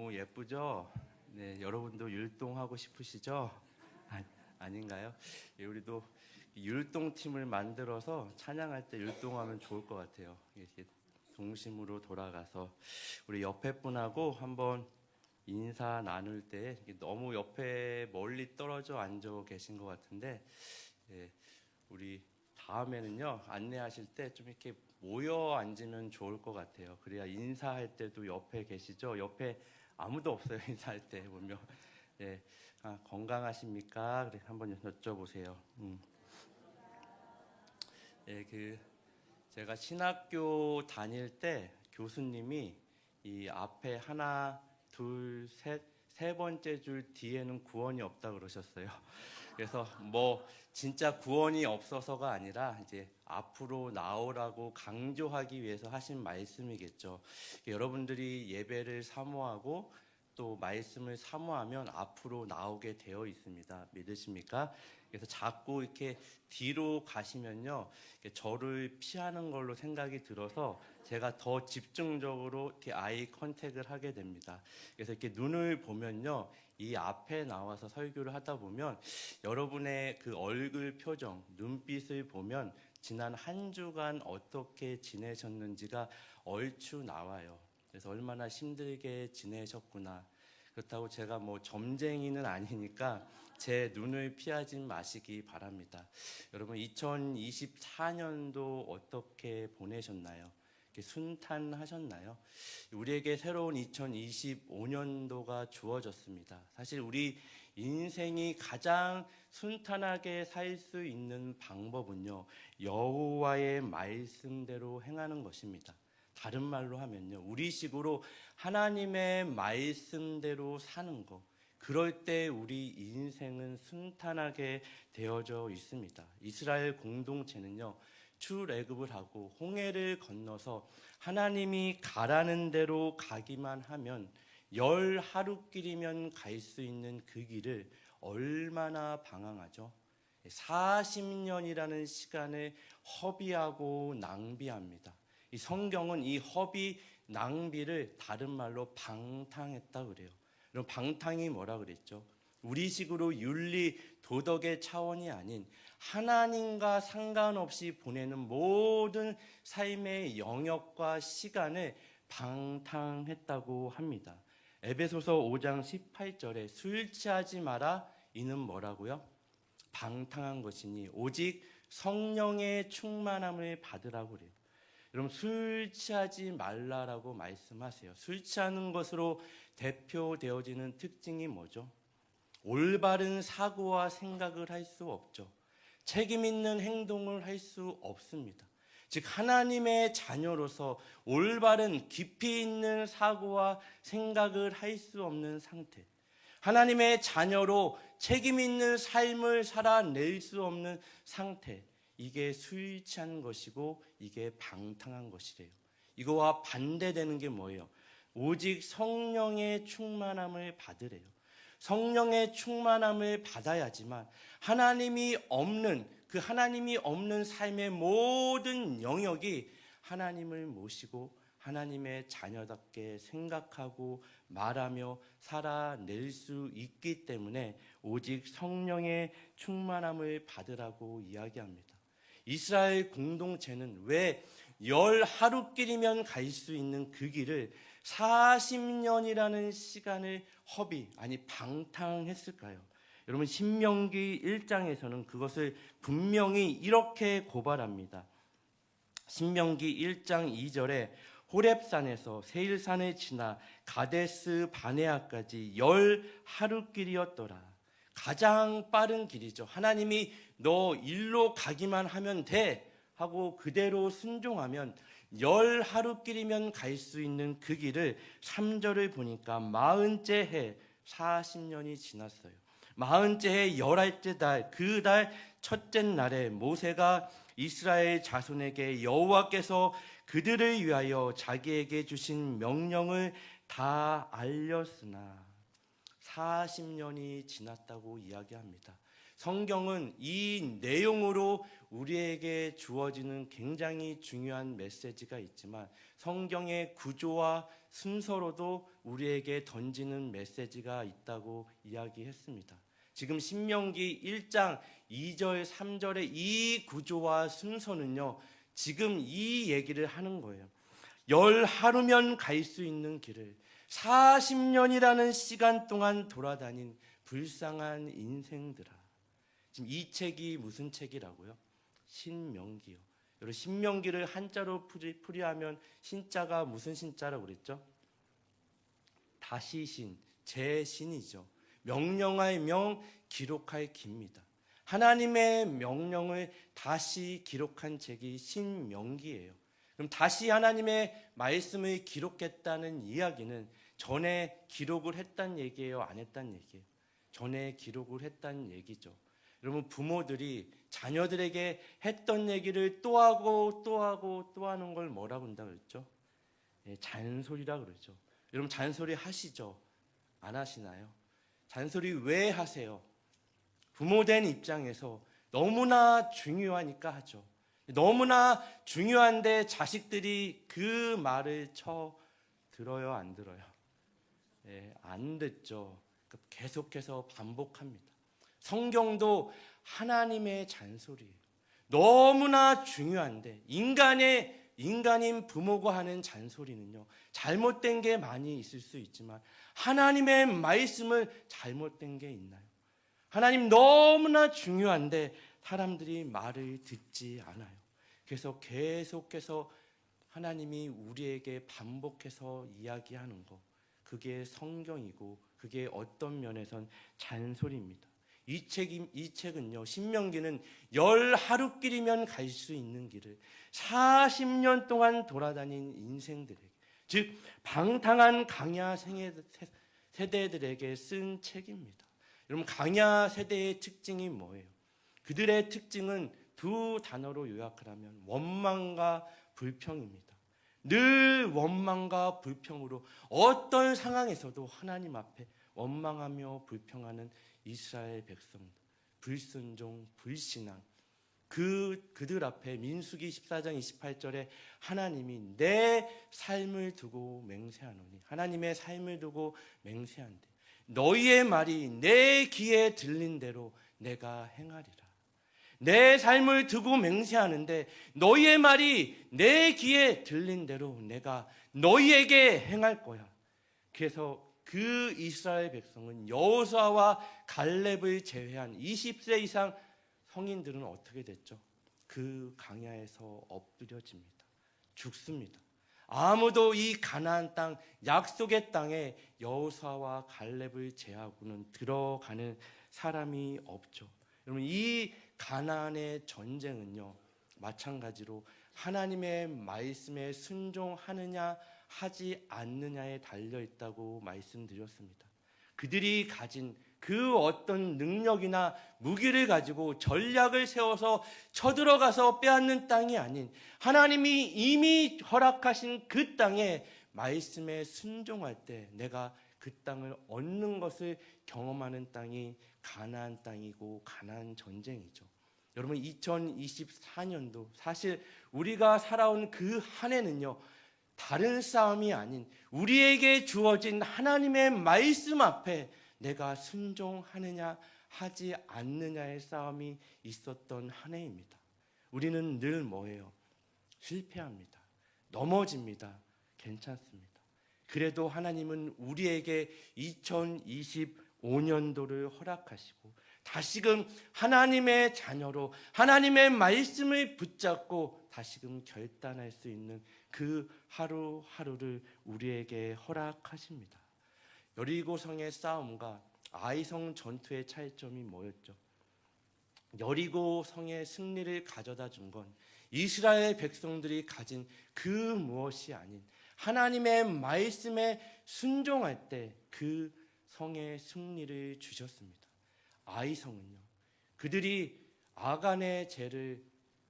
너무 예쁘죠? 네, 여러분도 율동하고 싶으시죠? 아닌가요? 예, 우리도 율동팀을 만들어서 찬양할 때 율동하면 좋을 것 같아요. 이렇게 동심으로 돌아가서 우리 옆에 분하고 한번 인사 나눌 때 너무 옆에 멀리 떨어져 앉아 계신 것 같은데, 예, 우리 다음에는요 안내하실 때 좀 이렇게 모여 앉으면 좋을 것 같아요. 그래야 인사할 때도 옆에 계시죠? 옆에 아무도 없어요. 인사할 때 보면. 예, 건강하십니까? 그래 한번 여쭤보세요. 예, 제가 신학교 다닐 때 교수님이 이 앞에 하나, 둘, 세 번째 줄 뒤에는 구원이 없다 그러셨어요. 그래서 뭐 진짜 구원이 없어서가 아니라 이제 앞으로 나오라고 강조하기 위해서 하신 말씀이겠죠. 여러분들이 예배를 사모하고 또 말씀을 사모하면 앞으로 나오게 되어 있습니다. 믿으십니까? 그래서 자꾸 이렇게 뒤로 가시면요, 저를 피하는 걸로 생각이 들어서 제가 더 집중적으로 이렇게 아이 컨택을 하게 됩니다. 그래서 이렇게 눈을 보면요, 이 앞에 나와서 설교를 하다 보면 여러분의 그 얼굴 표정, 눈빛을 보면 지난 한 주간 어떻게 지내셨는지가 얼추 나와요. 그래서 얼마나 힘들게 지내셨구나. 그렇다고 제가 뭐 점쟁이는 아니니까 제 눈을 피하지 마시기 바랍니다. 여러분 2024년도 어떻게 보내셨나요? 순탄하셨나요? 우리에게 새로운 2025년도가 주어졌습니다. 사실 우리 인생이 가장 순탄하게 살 수 있는 방법은요, 여호와의 말씀대로 행하는 것입니다. 다른 말로 하면요, 우리식으로 하나님의 말씀대로 사는 것, 그럴 때 우리 인생은 순탄하게 되어져 있습니다. 이스라엘 공동체는요, 출애굽을 하고 홍해를 건너서 하나님이 가라는 대로 가기만 하면 10하루길이면 갈 수 있는 그 길을 얼마나 방황하죠? 40년이라는 시간을 허비하고 낭비합니다. 이 성경은 이 허비 낭비를 다른 말로 방탕했다 그래요. 그럼 방탕이 뭐라 그랬죠? 우리식으로 윤리 도덕의 차원이 아닌 하나님과 상관없이 보내는 모든 삶의 영역과 시간을 방탕했다고 합니다. 에베소서 5장 18절에 술 취하지 마라, 이는 뭐라고요? 방탕한 것이니 오직 성령의 충만함을 받으라고 그래요. 여러분 술 취하지 말라라고 말씀하세요. 술 취하는 것으로 대표되어지는 특징이 뭐죠? 올바른 사고와 생각을 할 수 없죠. 책임 있는 행동을 할 수 없습니다. 즉 하나님의 자녀로서 올바른 깊이 있는 사고와 생각을 할 수 없는 상태, 하나님의 자녀로 책임 있는 삶을 살아낼 수 없는 상태, 이게 술 취한 것이고 이게 방탕한 것이래요. 이거와 반대되는 게 뭐예요? 오직 성령의 충만함을 받으래요. 성령의 충만함을 받아야지만 하나님이 없는 삶의 모든 영역이 하나님을 모시고 하나님의 자녀답게 생각하고 말하며 살아낼 수 있기 때문에 오직 성령의 충만함을 받으라고 이야기합니다. 이스라엘 공동체는 왜 10하루길이면 갈 수 있는 그 길을 40년이라는 시간을 방탕했을까요? 여러분 신명기 1장에서는 그것을 분명히 이렇게 고발합니다. 신명기 1장 2절에 호렙산에서 세일산을 지나 가데스 바네아까지 10하루길이었더라. 가장 빠른 길이죠. 하나님이 너 일로 가기만 하면 돼 하고 그대로 순종하면 10하루길이면 갈 수 있는 그 길을 3절을 보니까 40째 해 40년이 지났어요. 40째 해 11째 달, 그 달 첫째 날에 모세가 이스라엘 자손에게 여호와께서 그들을 위하여 자기에게 주신 명령을 다 알렸으나 40년이 지났다고 이야기합니다. 성경은 이 내용으로 우리에게 주어지는 굉장히 중요한 메시지가 있지만 성경의 구조와 순서로도 우리에게 던지는 메시지가 있다고 이야기했습니다. 지금 신명기 1장 2절 3절의 이 구조와 순서는요, 지금 이 얘기를 하는 거예요. 10하루면 갈 수 있는 길을 40년이라는 시간 동안 돌아다닌 불쌍한 인생들아. 지금 이 책이 무슨 책이라고요? 신명기요. 여러분, 신명기를 한자로 풀이하면 신자가 무슨 신자라고 그랬죠? 다시 신, 재신이죠. 명령할 명, 기록할 기입니다. 하나님의 명령을 다시 기록한 책이 신명기예요. 그럼 다시 하나님의 말씀을 기록했다는 이야기는 전에 기록을 했다는 얘기예요? 안 했다는 얘기예요? 전에 기록을 했다는 얘기죠. 여러분, 부모들이 자녀들에게 했던 얘기를 또 하고 또 하고 또 하는 걸 뭐라고 한다 그랬죠? 잔소리라 그러죠. 여러분, 잔소리 하시죠? 안 하시나요? 잔소리 왜 하세요? 부모된 입장에서 너무나 중요하니까 하죠. 너무나 중요한데 자식들이 그 말을 들어요, 안 들어요? 안 듣죠. 계속해서 반복합니다. 성경도 하나님의 잔소리예요. 너무나 중요한데 인간인 부모가 하는 잔소리는요, 잘못된 게 많이 있을 수 있지만 하나님의 말씀을 잘못된 게 있나요? 하나님 너무나 중요한데 사람들이 말을 듣지 않아요. 그래서 계속해서 하나님이 우리에게 반복해서 이야기하는 거, 그게 성경이고 그게 어떤 면에선 잔소리입니다. 이 책은요, 신명기는 10하루길이면 갈 수 있는 길을 40년 동안 돌아다닌 인생들에게, 즉 방탕한 강야 세대들에게 쓴 책입니다. 여러분, 강야 세대의 특징이 뭐예요? 그들의 특징은 두 단어로 요약을 하면 원망과 불평입니다. 늘 원망과 불평으로 어떤 상황에서도 하나님 앞에 원망하며 불평하는 이스라엘 백성들, 불순종, 불신앙, 그들 앞에 민수기 14장 28절에 하나님이 내 삶을 두고 맹세하노니, 하나님의 삶을 두고 맹세한대, 너희의 말이 내 귀에 들린 대로 내가 행하리라. 내 삶을 두고 맹세하는데 너희의 말이 내 귀에 들린 대로 내가 너희에게 행할 거야. 그래서 그 이스라엘 백성은 여호수아와 갈렙을 제외한 20세 이상 성인들은 어떻게 됐죠? 그 강야에서 엎드려집니다. 죽습니다. 아무도 이 가나안 땅, 약속의 땅에 여호수아와 갈렙을 제하고는 들어가는 사람이 없죠. 여러분, 이 가나안의 전쟁은요, 마찬가지로 하나님의 말씀에 순종하느냐 하지 않느냐에 달려 있다고 말씀드렸습니다. 그들이 가진 그 어떤 능력이나 무기를 가지고 전략을 세워서 쳐들어가서 빼앗는 땅이 아닌 하나님이 이미 허락하신 그 땅에 말씀에 순종할 때 내가 그 땅을 얻는 것을 경험하는 땅이 가나안 땅이고 가나안 전쟁이죠. 여러분, 2024년도 사실 우리가 살아온 그 한 해는요, 다른 싸움이 아닌 우리에게 주어진 하나님의 말씀 앞에 내가 순종하느냐 하지 않느냐의 싸움이 있었던 한 해입니다. 우리는 늘 뭐예요? 실패합니다. 넘어집니다. 괜찮습니다. 그래도 하나님은 우리에게 2025년도를 허락하시고 다시금 하나님의 자녀로 하나님의 말씀을 붙잡고 다시금 결단할 수 있는 그 하루하루를 우리에게 허락하십니다. 여리고성의 싸움과 아이성 전투의 차이점이 뭐였죠? 여리고성의 승리를 가져다 준 건 이스라엘 백성들이 가진 그 무엇이 아닌 하나님의 말씀에 순종할 때 그 성의 승리를 주셨습니다. 아이성은요, 그들이 아간의 죄를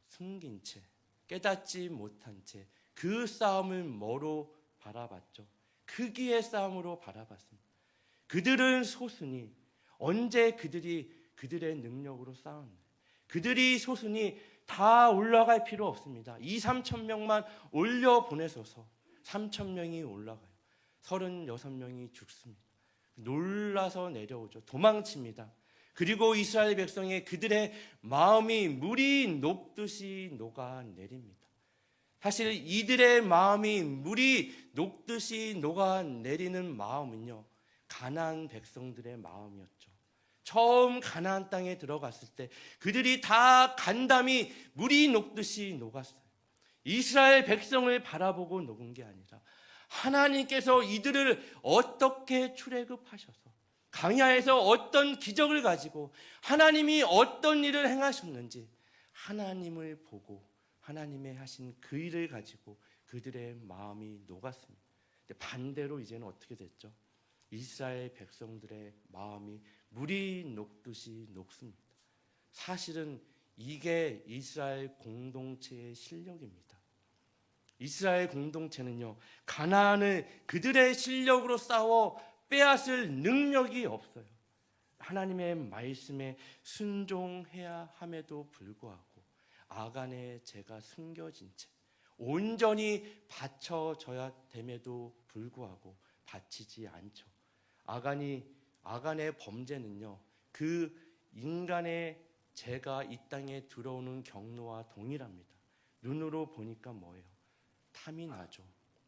숨긴 채 깨닫지 못한 채 그 싸움을 뭐로 바라봤죠? 크기의 싸움으로 바라봤습니다. 그들은 소순이 언제 그들의 능력으로 싸웠나요? 그들이 소순이 다 올라갈 필요 없습니다. 2, 3천 명만 올려 보내소서 3천 명이 올라가요. 36명이 죽습니다. 놀라서 내려오죠. 도망칩니다. 그리고 이스라엘 백성의 그들의 마음이 물이 녹듯이 녹아내립니다. 사실 이들의 마음이 물이 녹듯이 녹아내리는 마음은요, 가나안 백성들의 마음이었죠. 처음 가나안 땅에 들어갔을 때 그들이 다 간담이 물이 녹듯이 녹았어요. 이스라엘 백성을 바라보고 녹은 게 아니라 하나님께서 이들을 어떻게 출애굽하셔서 광야에서 어떤 기적을 가지고 하나님이 어떤 일을 행하셨는지 하나님을 보고 하나님의 하신 그 일을 가지고 그들의 마음이 녹았습니다. 반대로 이제는 어떻게 됐죠? 이스라엘 백성들의 마음이 물이 녹듯이 녹습니다. 사실은 이게 이스라엘 공동체의 실력입니다. 이스라엘 공동체는요, 가나안을 그들의 실력으로 싸워 빼앗을 능력이 없어요. 하나님의 말씀에 순종해야 함에도 불구하고 아간의 죄가 숨겨진 채 온전히 바쳐져야 됨에도 불구하고 바치지 않죠. 아간의 범죄는요, 그 인간의 죄가 이 땅에 들어오는 경로와 동일합니다. 눈으로 보니까 뭐예요? 탐이 나죠.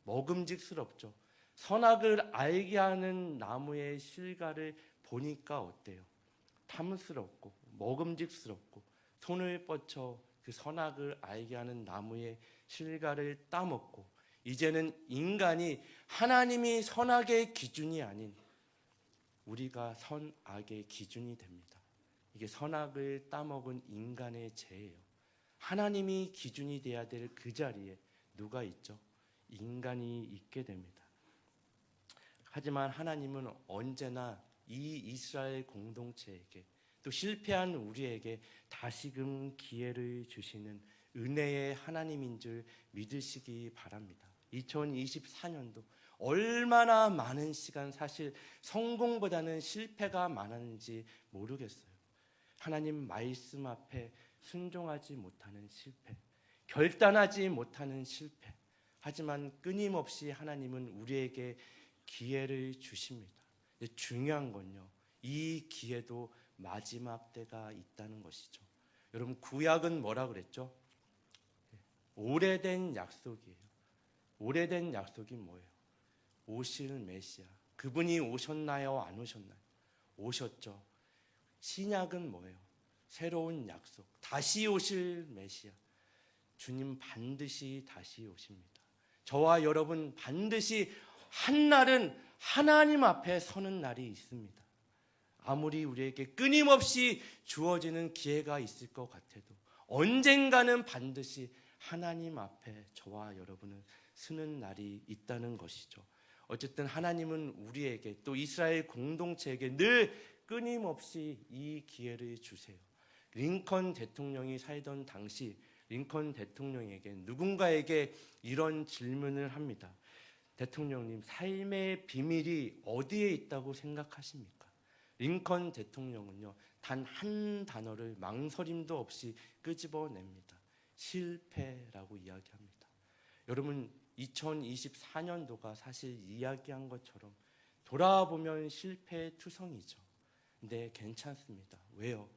먹음직스럽죠. 선악을 알게 하는 나무의 실과를 보니까 어때요? 탐스럽고 먹음직스럽고 손을 뻗쳐 그 선악을 알게 하는 나무의 실과를 따먹고 이제는 인간이 하나님이 선악의 기준이 아닌 우리가 선악의 기준이 됩니다. 이게 선악을 따먹은 인간의 죄예요. 하나님이 기준이 돼야 될 그 자리에 누가 있죠? 인간이 있게 됩니다. 하지만 하나님은 언제나 이 이스라엘 공동체에게 또 실패한 우리에게 다시금 기회를 주시는 은혜의 하나님인 줄 믿으시기 바랍니다. 2024년도 얼마나 많은 시간, 사실 성공보다는 실패가 많았는지 모르겠어요. 하나님 말씀 앞에 순종하지 못하는 실패, 결단하지 못하는 실패. 하지만 끊임없이 하나님은 우리에게 기회를 주십니다. 중요한 건요, 이 기회도 마지막 때가 있다는 것이죠. 여러분, 구약은 뭐라 그랬죠? 오래된 약속이에요. 오래된 약속이 뭐예요? 오실 메시아. 그분이 오셨나요? 안 오셨나요? 오셨죠. 신약은 뭐예요? 새로운 약속. 다시 오실 메시아. 주님 반드시 다시 오십니다. 저와 여러분 반드시 한날은 하나님 앞에 서는 날이 있습니다. 아무리 우리에게 끊임없이 주어지는 기회가 있을 것 같아도 언젠가는 반드시 하나님 앞에 저와 여러분은 서는 날이 있다는 것이죠. 어쨌든 하나님은 우리에게 또 이스라엘 공동체에게 늘 끊임없이 이 기회를 주세요. 링컨 대통령이 살던 당시 링컨 대통령에게 누군가에게 이런 질문을 합니다. 대통령님, 삶의 비밀이 어디에 있다고 생각하십니까? 링컨 대통령은요, 단 한 단어를 망설임도 없이 끄집어냅니다. 실패라고 이야기합니다. 여러분, 2024년도가 사실 이야기한 것처럼 돌아보면 실패투성이죠. 근데 괜찮습니다. 왜요?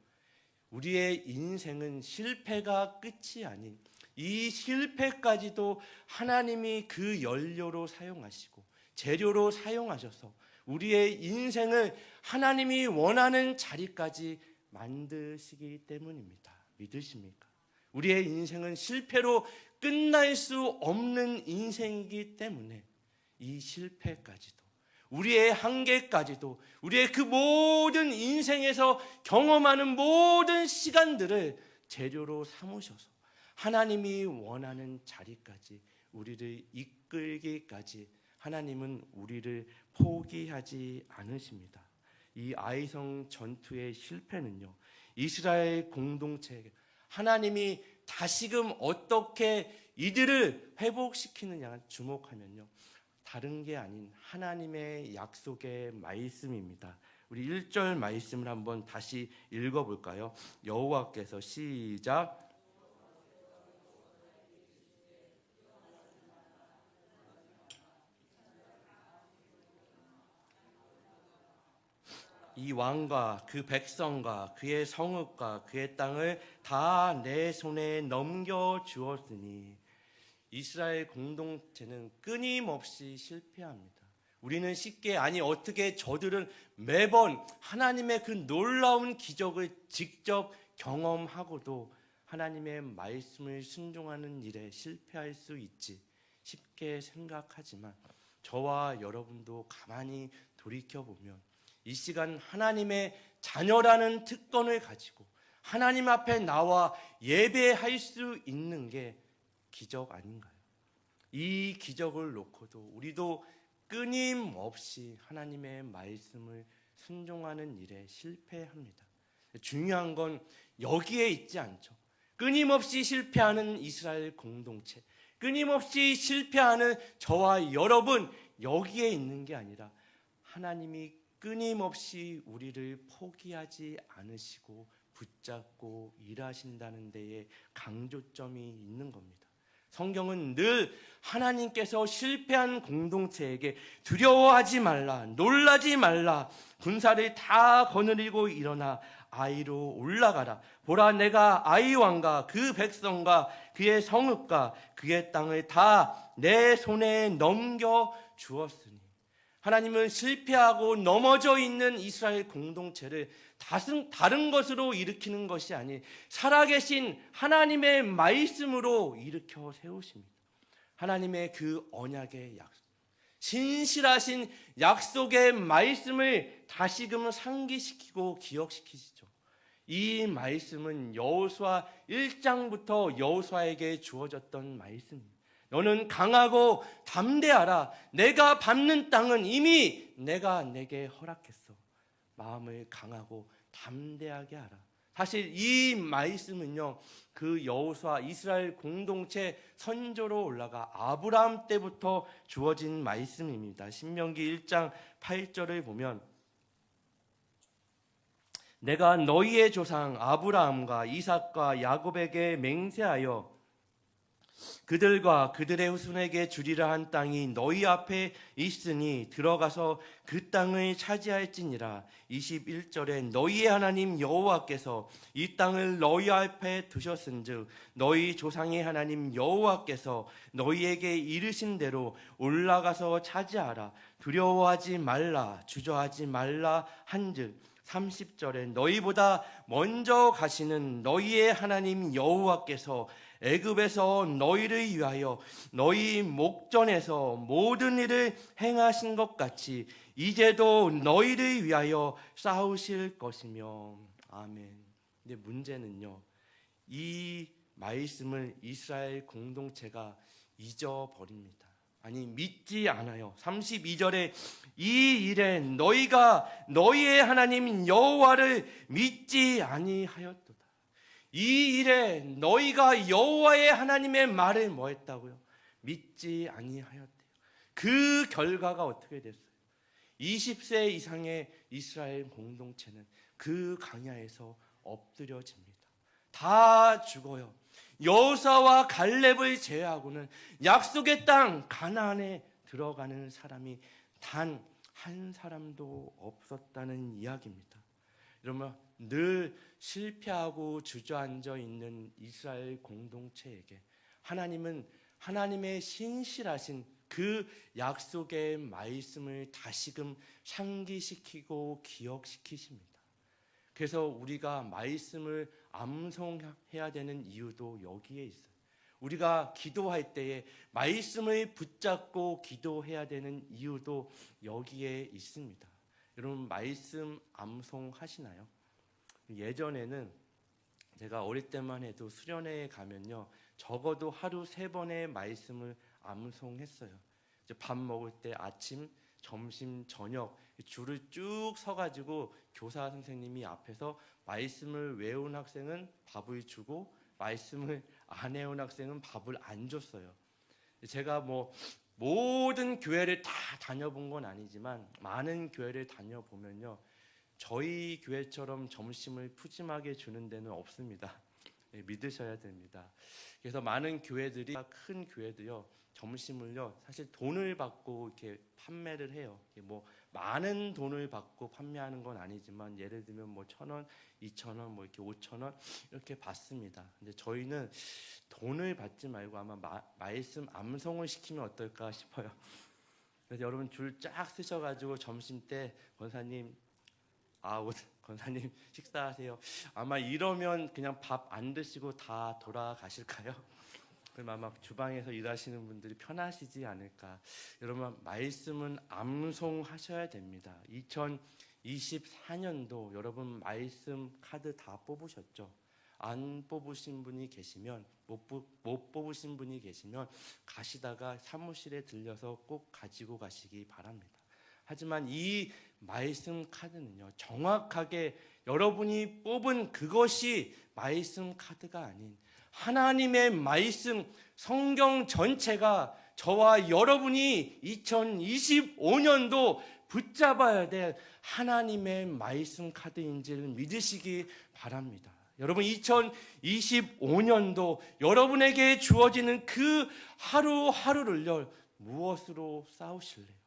우리의 인생은 실패가 끝이 아닌 이 실패까지도 하나님이 그 연료로 사용하시고 재료로 사용하셔서 우리의 인생을 하나님이 원하는 자리까지 만드시기 때문입니다. 믿으십니까? 우리의 인생은 실패로 끝날 수 없는 인생이기 때문에 이 실패까지도 우리의 한계까지도 우리의 그 모든 인생에서 경험하는 모든 시간들을 재료로 삼으셔서 하나님이 원하는 자리까지 우리를 이끌기까지 하나님은 우리를 포기하지 않으십니다. 이 아이성 전투의 실패는요, 이스라엘 공동체에게 하나님이 다시금 어떻게 이들을 회복시키느냐 주목하면요, 다른 게 아닌 하나님의 약속의 말씀입니다. 우리 1절 말씀을 한번 다시 읽어볼까요? 여호와께서 시작. 이 왕과 그 백성과 그의 성읍과 그의 땅을 다 내 손에 넘겨 주었으니 이스라엘 공동체는 끊임없이 실패합니다. 우리는 쉽게 아니 어떻게 저들은 매번 하나님의 그 놀라운 기적을 직접 경험하고도 하나님의 말씀을 순종하는 일에 실패할 수 있지 쉽게 생각하지만 저와 여러분도 가만히 돌이켜보면 이 시간 하나님의 자녀라는 특권을 가지고 하나님 앞에 나와 예배할 수 있는 게 기적 아닌가요? 이 기적을 놓고도 우리도 끊임없이 하나님의 말씀을 순종하는 일에 실패합니다. 중요한 건 여기에 있지 않죠. 끊임없이 실패하는 이스라엘 공동체, 끊임없이 실패하는 저와 여러분 여기에 있는 게 아니라 하나님이 끊임없이 우리를 포기하지 않으시고 붙잡고 일하신다는 데에 강조점이 있는 겁니다. 성경은 늘 하나님께서 실패한 공동체에게 두려워하지 말라, 놀라지 말라, 군사를 다 거느리고 일어나 아이로 올라가라. 보라, 내가 아이 왕과 그 백성과 그의 성읍과 그의 땅을 다 내 손에 넘겨 주었으니 하나님은 실패하고 넘어져 있는 이스라엘 공동체를 다른 것으로 일으키는 것이 아닌 살아계신 하나님의 말씀으로 일으켜 세우십니다. 하나님의 그 언약의 약속, 신실하신 약속의 말씀을 다시금 상기시키고 기억시키시죠. 이 말씀은 여호수아 1장부터 여호수아에게 주어졌던 말씀입니다. 너는 강하고 담대하라. 내가 밟는 땅은 이미 내가 내게 허락했어. 마음을 강하고 담대하게 하라. 사실 이 말씀은요, 그 여호수아 이스라엘 공동체 선조로 올라가 아브라함 때부터 주어진 말씀입니다. 신명기 1장 8절을 보면 내가 너희의 조상 아브라함과 이삭과 야곱에게 맹세하여 그들과 그들의 후손에게 주리라 한 땅이 너희 앞에 있으니 들어가서 그 땅을 차지할지니라. 21절에 너희의 하나님 여호와께서 이 땅을 너희 앞에 두셨은즉 너희 조상의 하나님 여호와께서 너희에게 이르신 대로 올라가서 차지하라. 두려워하지 말라, 주저하지 말라 한즉 30절에 너희보다 먼저 가시는 너희의 하나님 여호와께서 애굽에서 너희를 위하여 너희 목전에서 모든 일을 행하신 것 같이 이제도 너희를 위하여 싸우실 것이며. 아멘. 근데 문제는요, 이 말씀을 이스라엘 공동체가 잊어버립니다. 아니, 믿지 않아요. 32절에 이 일에 너희가 너희의 하나님 여호와를 믿지 아니하였도다. 이 일에 너희가 여호와의 하나님의 말을 뭐 했다고요? 믿지 아니하였대요. 그 결과가 어떻게 됐어요? 20세 이상의 이스라엘 공동체는 그 광야에서 엎드려집니다. 다 죽어요. 여호수아와 갈렙을 제외하고는 약속의 땅 가나안에 들어가는 사람이 단 한 사람도 없었다는 이야기입니다. 여러분, 늘 실패하고 주저앉아 있는 이스라엘 공동체에게 하나님은 하나님의 신실하신 그 약속의 말씀을 다시금 상기시키고 기억시키십니다. 그래서 우리가 말씀을 암송해야 되는 이유도 여기에 있어요. 우리가 기도할 때에 말씀을 붙잡고 기도해야 되는 이유도 여기에 있습니다. 여러분, 말씀 암송하시나요? 예전에는 제가 어릴 때만 해도 수련회에 가면요, 적어도 하루 3번의 말씀을 암송했어요. 이제 밥 먹을 때 아침, 점심, 저녁 줄을 쭉 서가지고 교사 선생님이 앞에서 말씀을 외운 학생은 밥을 주고 말씀을 안 외운 학생은 밥을 안 줬어요. 제가 모든 교회를 다 다녀본 건 아니지만 많은 교회를 다녀보면요, 저희 교회처럼 점심을 푸짐하게 주는 데는 없습니다. 믿으셔야 됩니다. 그래서 많은 교회들이, 큰 교회도요, 점심을요 사실 돈을 받고 이렇게 판매를 해요. 많은 돈을 받고 판매하는 건 아니지만 예를 들면 뭐 1,000원, 2,000원, 뭐 이렇게 5,000원 이렇게 받습니다. 근데 저희는 돈을 받지 말고 아마 말씀 암송을 시키면 어떨까 싶어요. 그래서 여러분 줄 쫙 쓰셔가지고 점심 때 권사님 권사님 식사하세요. 아마 이러면 그냥 밥 안 드시고 다 돌아가실까요? 그럼 아마 주방에서 일하시는 분들이 편하시지 않을까. 여러분 말씀은 암송하셔야 됩니다. 2024년도 여러분 말씀 카드 다 뽑으셨죠? 안 뽑으신 분이 계시면 못 뽑으신 분이 계시면 가시다가 사무실에 들려서 꼭 가지고 가시기 바랍니다. 하지만 이 말씀 카드는요, 정확하게 여러분이 뽑은 그것이 말씀 카드가 아닌 하나님의 말씀, 성경 전체가 저와 여러분이 2025년도 붙잡아야 될 하나님의 말씀 카드인 줄 믿으시기 바랍니다. 여러분 2025년도 여러분에게 주어지는 그 하루하루를요, 무엇으로 싸우실래요?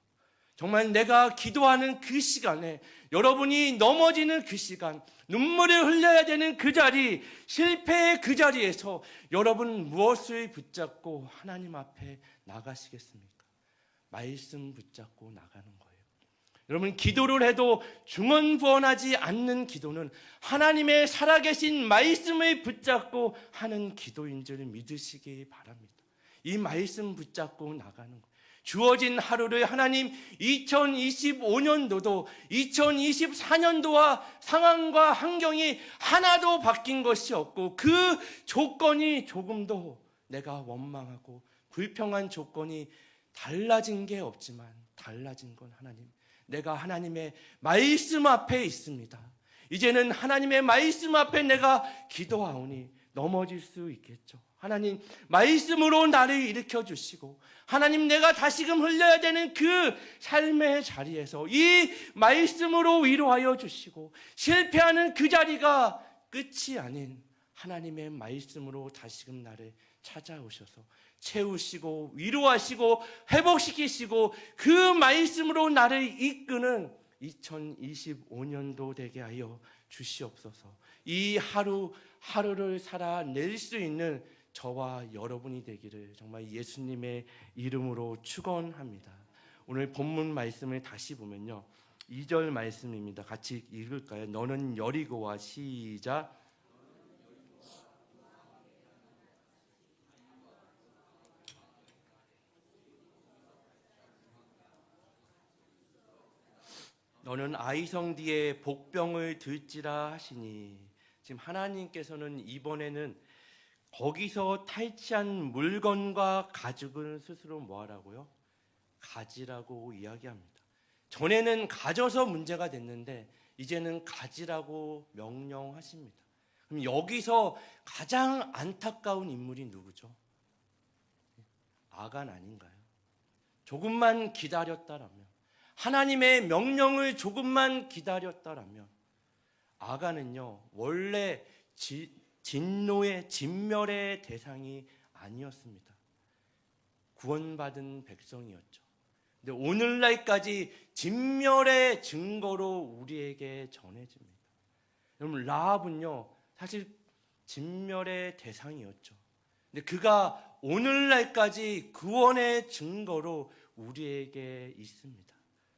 정말 내가 기도하는 그 시간에 여러분이 넘어지는 그 시간, 눈물을 흘려야 되는 그 자리, 실패의 그 자리에서 여러분 무엇을 붙잡고 하나님 앞에 나가시겠습니까? 말씀 붙잡고 나가는 거예요. 여러분 기도를 해도 중언부언하지 않는 기도는 하나님의 살아계신 말씀을 붙잡고 하는 기도인 줄 믿으시기 바랍니다. 이 말씀 붙잡고 나가는 거예요. 주어진 하루를 하나님 2025년도도 2024년도와 상황과 환경이 하나도 바뀐 것이 없고 그 조건이 조금도 내가 원망하고 불평한 조건이 달라진 게 없지만 달라진 건 하나님, 내가 하나님의 말씀 앞에 있습니다. 이제는 하나님의 말씀 앞에 내가 기도하오니 넘어질 수 있겠죠. 하나님 말씀으로 나를 일으켜 주시고 하나님 내가 다시금 흘려야 되는 그 삶의 자리에서 이 말씀으로 위로하여 주시고 실패하는 그 자리가 끝이 아닌 하나님의 말씀으로 다시금 나를 찾아오셔서 채우시고 위로하시고 회복시키시고 그 말씀으로 나를 이끄는 2025년도 되게 하여 주시옵소서. 이 하루하루를 살아낼 수 있는 저와 여러분이 되기를 정말 예수님의 이름으로 축원합니다. 오늘 본문 말씀을 다시 보면요, 2절 말씀입니다. 같이 읽을까요? 너는 여리고와 시작. 너는 아이성 뒤에 복병을 들지라 하시니, 지금 하나님께서는 이번에는 거기서 탈취한 물건과 가죽을 스스로 뭐하라고요? 가지라고 이야기합니다. 전에는 가져서 문제가 됐는데 이제는 가지라고 명령하십니다. 그럼 여기서 가장 안타까운 인물이 누구죠? 아간 아닌가요? 조금만 기다렸다라면, 하나님의 명령을 조금만 기다렸다라면, 아간은요 원래 진멸의 대상이 아니었습니다. 구원받은 백성이었죠. 근데 오늘날까지 진멸의 증거로 우리에게 전해집니다. 여러분 라합은요 사실 진멸의 대상이었죠. 근데 그가 오늘날까지 구원의 증거로 우리에게 있습니다.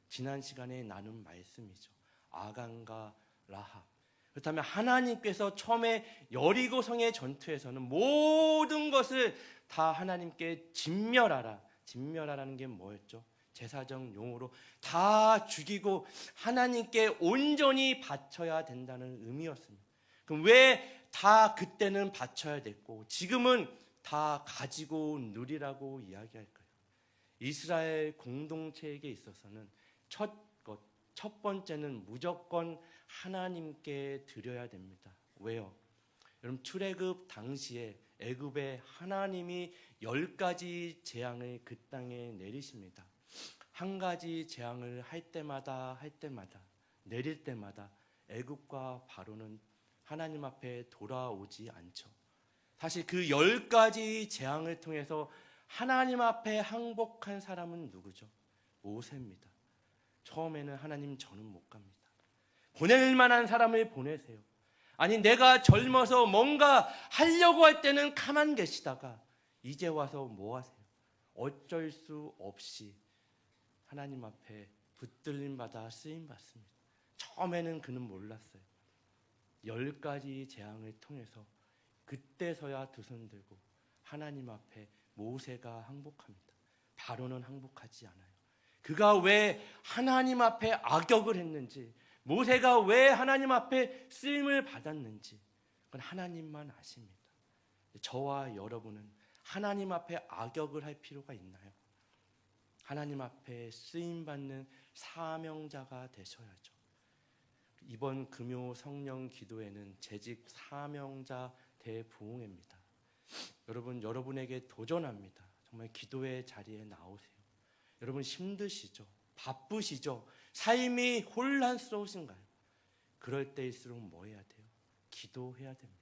지난 시간에 나눈 말씀이죠. 아간과 라합. 그렇다면 하나님께서 처음에 여리고성의 전투에서는 모든 것을 다 하나님께 진멸하라는 게 뭐였죠? 제사적 용어로 다 죽이고 하나님께 온전히 바쳐야 된다는 의미였습니다. 그럼 왜 다 그때는 바쳐야 됐고 지금은 다 가지고 누리라고 이야기할까요? 이스라엘 공동체에게 있어서는 첫 번째는 무조건 하나님께 드려야 됩니다. 왜요? 여러분 출애굽 당시에 애굽에 하나님이 10가지 재앙을 그 땅에 내리십니다. 한 가지 재앙을 할 때마다 내릴 때마다 애굽과 바로는 하나님 앞에 돌아오지 않죠. 사실 그 10가지 재앙을 통해서 하나님 앞에 항복한 사람은 누구죠? 모세입니다. 처음에는 하나님 저는 못 갑니다. 보낼 만한 사람을 보내세요. 아니 내가 젊어서 뭔가 하려고 할 때는 가만 계시다가 이제 와서 뭐 하세요? 어쩔 수 없이 하나님 앞에 붙들림받아 쓰임받습니다. 처음에는 그는 몰랐어요. 10가지 재앙을 통해서 그때서야 두 손 들고 하나님 앞에 모세가 항복합니다. 바로는 항복하지 않아요. 그가 왜 하나님 앞에 악역을 했는지, 모세가 왜 하나님 앞에 쓰임을 받았는지 그건 하나님만 아십니다. 저와 여러분은 하나님 앞에 악역을 할 필요가 있나요? 하나님 앞에 쓰임받는 사명자가 되셔야죠. 이번 금요 성령 기도회는 재직 사명자 대부흥회입니다. 여러분, 여러분에게 도전합니다. 정말 기도회 자리에 나오세요. 여러분 힘드시죠? 바쁘시죠? 삶이 혼란스러우신가요? 그럴 때일수록 뭐 해야 돼요? 기도해야 됩니다.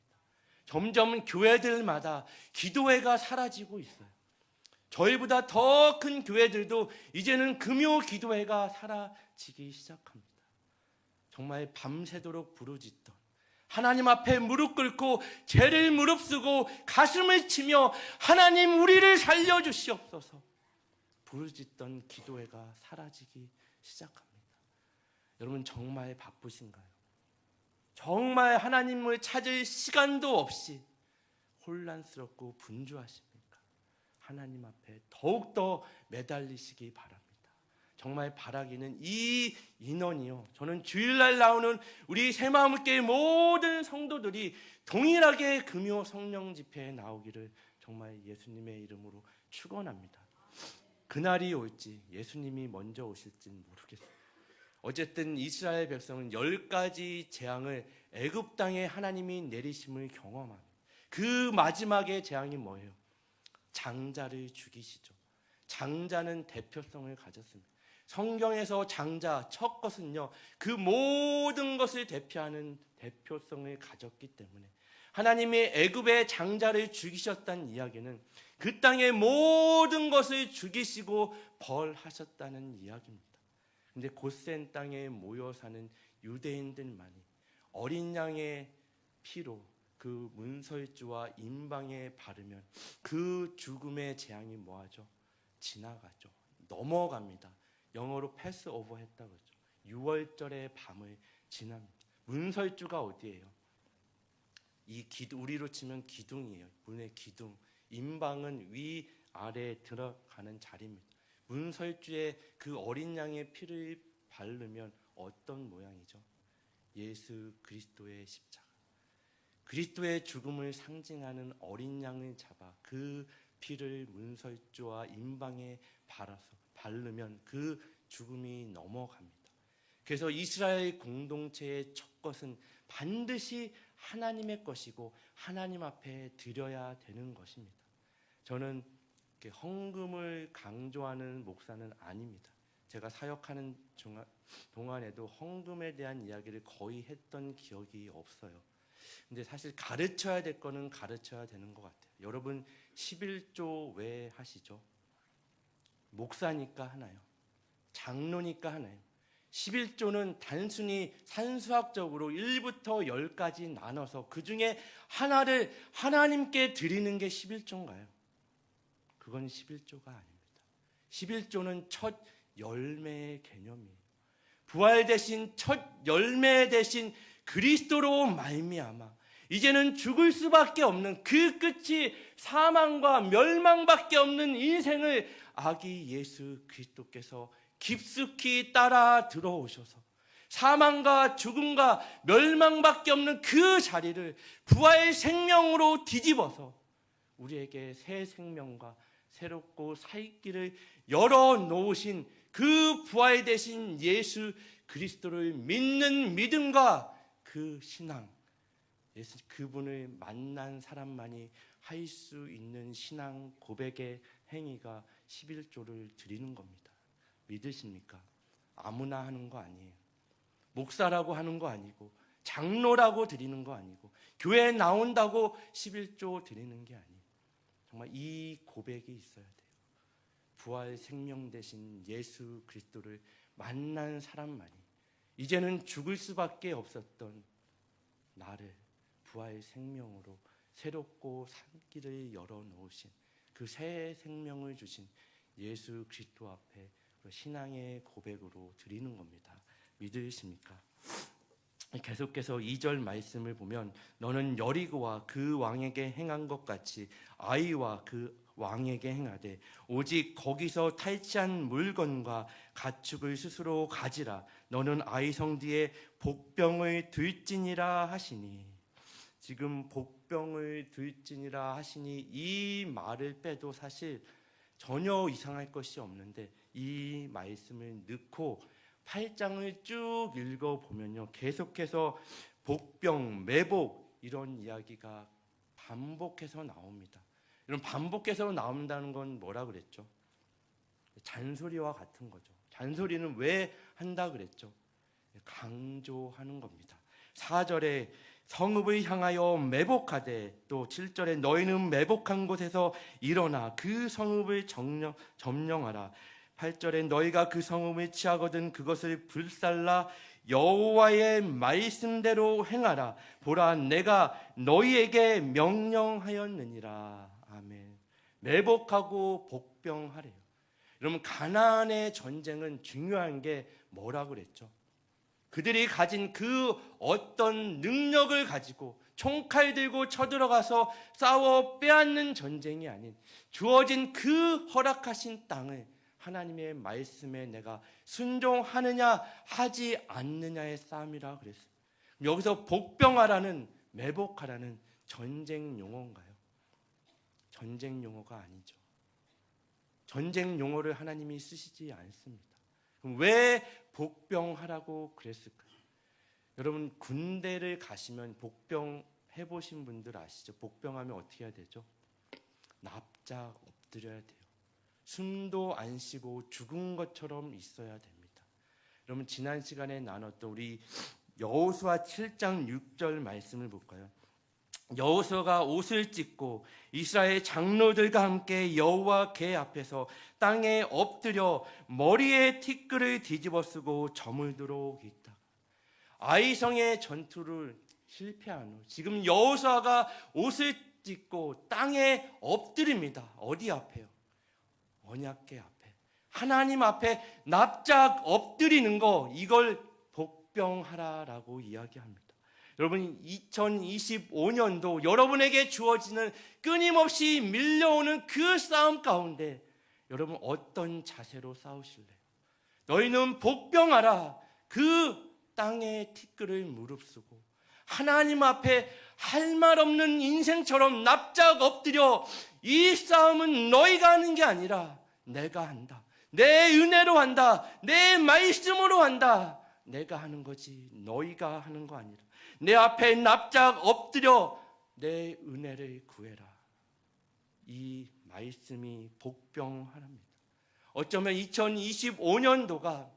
점점 교회들마다 기도회가 사라지고 있어요. 저희보다 더 큰 교회들도 이제는 금요 기도회가 사라지기 시작합니다. 정말 밤새도록 부르짖던 하나님 앞에 무릎 꿇고 죄를 무릅쓰고 가슴을 치며 하나님 우리를 살려주시옵소서 부르짖던 기도회가 사라지기 시작합니다. 여러분 정말 바쁘신가요? 정말 하나님을 찾을 시간도 없이 혼란스럽고 분주하십니까? 하나님 앞에 더욱더 매달리시기 바랍니다. 정말 바라기는 이 인원이요, 저는 주일날 나오는 우리 새마음교회 모든 성도들이 동일하게 금요 성령 집회에 나오기를 정말 예수님의 이름으로 축원합니다. 그날이 올지 예수님이 먼저 오실지는 모르겠어요. 어쨌든 이스라엘 백성은 10가지 재앙을 애굽 땅에 하나님이 내리심을 경험합니다. 그 마지막의 재앙이 뭐예요? 장자를 죽이시죠. 장자는 대표성을 가졌습니다. 성경에서 장자, 첫 것은요, 그 모든 것을 대표하는 대표성을 가졌기 때문에 하나님이 애굽의 장자를 죽이셨다는 이야기는 그 땅의 모든 것을 죽이시고 벌하셨다는 이야기입니다. 근데 곧센 땅에 모여 사는 유대인들만이 어린 양의 피로 그 문설주와 임방에 바르면 그 죽음의 재앙이 뭐하죠? 지나가죠. 넘어갑니다. 영어로 패스 오버 했다고 그러죠. 6월절의 밤을 지납니다. 문설주가 어디예요? 우리로 치면 기둥이에요. 문의 기둥. 임방은 위 아래에 들어가는 자리입니다. 문설주에 그 어린 양의 피를 바르면 어떤 모양이죠? 예수 그리스도의 십자가. 그리스도의 죽음을 상징하는 어린 양을 잡아 그 피를 문설주와 임방에 바르면 그 죽음이 넘어갑니다. 그래서 이스라엘 공동체의 첫 것은 반드시 하나님의 것이고 하나님 앞에 드려야 되는 것입니다. 저는 헌금을 강조하는 목사는 아닙니다. 제가 사역하는 동안에도 헌금에 대한 이야기를 거의 했던 기억이 없어요. 근데 사실 가르쳐야 될 거는 가르쳐야 되는 것 같아요. 여러분 11조 왜 하시죠? 목사니까 하나요? 장로니까 하나요? 11조는 단순히 산수학적으로 1부터 10까지 나눠서 그 중에 하나를 하나님께 드리는 게 11조인가요? 그건 11조가 아닙니다. 11조는 첫 열매의 개념이에요. 부활되신 첫 열매 되신 그리스도로 말미암아 이제는 죽을 수밖에 없는 그 끝이 사망과 멸망밖에 없는 인생을 아기 예수 그리스도께서 깊숙이 따라 들어오셔서 사망과 죽음과 멸망밖에 없는 그 자리를 부활의 생명으로 뒤집어서 우리에게 새 생명과 새롭고 살 길을 열어놓으신 그 부활되신 예수 그리스도를 믿는 믿음과 그 신앙, 그분을 만난 사람만이 할 수 있는 신앙 고백의 행위가 11조를 드리는 겁니다. 믿으십니까? 아무나 하는 거 아니에요. 목사라고 하는 거 아니고 장로라고 드리는 거 아니고 교회에 나온다고 11조 드리는 게 아니에요. 정말 이 고백이 있어야 돼요. 부활 생명 되신 예수 그리스도를 만난 사람만이 이제는 죽을 수밖에 없었던 나를 부활 생명으로 새롭고 산 길을 열어놓으신 그 새 생명을 주신 예수 그리스도 앞에 신앙의 고백으로 드리는 겁니다. 믿으십니까? 계속해서 2절 말씀을 보면 너는 여리고와 그 왕에게 행한 것 같이 아이와 그 왕에게 행하되 오직 거기서 탈취한 물건과 가축을 스스로 가지라. 너는 아이 성뒤에 복병을 들지니라 하시니, 지금 복병을 들지니라 하시니 이 말을 빼도 사실 전혀 이상할 것이 없는데 이 말씀을 넣고 8장을 쭉 읽어보면요, 계속해서 복병, 매복 이런 이야기가 반복해서 나옵니다. 이런 반복해서 나온다는 건 뭐라 그랬죠? 잔소리와 같은 거죠. 잔소리는 왜 한다 그랬죠? 강조하는 겁니다. 4절에 성읍을 향하여 매복하되, 또 7절에 너희는 매복한 곳에서 일어나 그 성읍을 점령하라. 8절에 너희가 그 성읍을 취하거든 그것을 불살라 여호와의 말씀대로 행하라. 보라, 내가 너희에게 명령하였느니라. 아멘. 매복하고 복병하래요. 여러분, 가나안의 전쟁은 중요한 게 뭐라 그랬죠? 그들이 가진 그 어떤 능력을 가지고 총칼 들고 쳐들어가서 싸워 빼앗는 전쟁이 아닌 주어진 그 허락하신 땅을 하나님의 말씀에 내가 순종하느냐 하지 않느냐의 싸움이라 그랬어요. 여기서 복병하라는, 매복하라는 전쟁 용어인가요? 전쟁 용어가 아니죠. 전쟁 용어를 하나님이 쓰시지 않습니다. 그럼 왜 복병하라고 그랬을까요? 여러분, 군대를 가시면 복병 해보신 분들 아시죠? 복병하면 어떻게 해야 되죠? 납작 엎드려야 돼요. 숨도 안 쉬고 죽은 것처럼 있어야 됩니다. 여러분, 지난 시간에 나눴던 우리 여호수아 7장 6절 말씀을 볼까요? 여호수아가 옷을 찢고 이스라엘 장로들과 함께 여호와 궤 앞에서 땅에 엎드려 머리에 티끌을 뒤집어 쓰고 저물도록 있다. 아이성의 전투를 실패한 후 지금 여호수아가 옷을 찢고 땅에 엎드립니다. 어디 앞에요? 언약궤 앞에, 하나님 앞에 납작 엎드리는 거, 이걸 복병하라라고 이야기합니다. 여러분, 2025년도 여러분에게 주어지는 끊임없이 밀려오는 그 싸움 가운데 여러분 어떤 자세로 싸우실래요? 너희는 복병하라. 그 땅의 티끌을 무릅쓰고 하나님 앞에 할 말 없는 인생처럼 납작 엎드려 이 싸움은 너희가 하는 게 아니라 내가 한다. 내 은혜로 한다. 내 말씀으로 한다. 내가 하는 거지 너희가 하는 거 아니라 내 앞에 납작 엎드려 내 은혜를 구해라. 이 말씀이 복병하랍니다. 어쩌면 2025년도가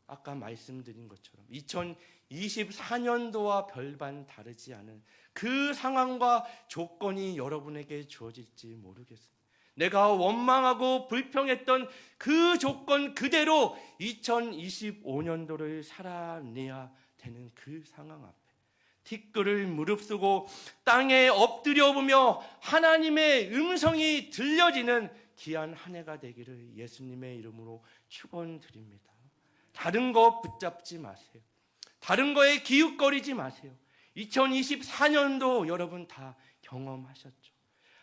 아까 말씀드린 것처럼 2024년도와 별반 다르지 않은 그 상황과 조건이 여러분에게 주어질지 모르겠습니다. 내가 원망하고 불평했던 그 조건 그대로 2025년도를 살아내야 되는 그 상황 앞에 티끌을 무릅쓰고 땅에 엎드려 보며 하나님의 음성이 들려지는 귀한 한 해가 되기를 예수님의 이름으로 축원드립니다. 다른 거 붙잡지 마세요. 다른 거에 기웃거리지 마세요. 2024년도 여러분 다 경험하셨죠.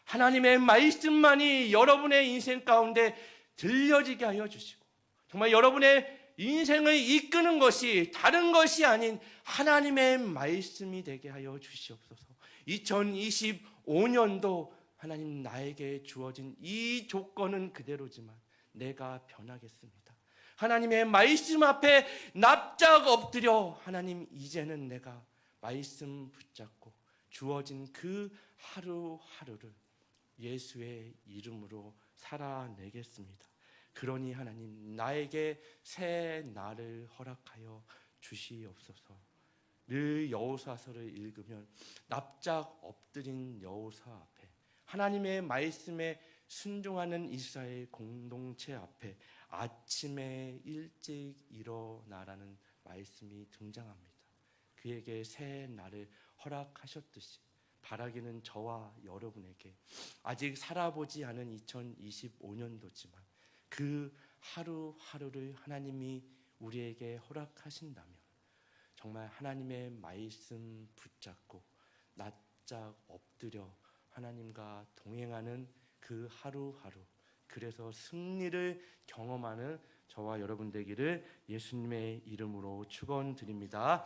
하나님의 말씀만이 여러분의 인생 가운데 들려지게 하여 주시고, 정말 여러분의 인생을 이끄는 것이 다른 것이 아닌 하나님의 말씀이 되게 하여 주시옵소서. 2025년도 하나님, 나에게 주어진 이 조건은 그대로지만 내가 변하겠습니다. 하나님의 말씀 앞에 납작 엎드려 하나님, 이제는 내가 말씀 붙잡고 주어진 그 하루하루를 예수의 이름으로 살아내겠습니다. 그러니 하나님, 나에게 새 날을 허락하여 주시옵소서. 늘 여호수아서를 읽으면 납작 엎드린 여호수아 앞에, 하나님의 말씀에 순종하는 이스라엘 공동체 앞에 아침에 일찍 일어나라는 말씀이 등장합니다. 그에게 새 날을 허락하셨듯이 바라기는 저와 여러분에게 아직 살아보지 않은 2025년도지만 그 하루하루를 하나님이 우리에게 허락하신다면 정말 하나님의 말씀 붙잡고 낯짝 엎드려 하나님과 동행하는 그 하루하루, 그래서 승리를 경험하는 저와 여러분 되기를 예수님의 이름으로 축원드립니다.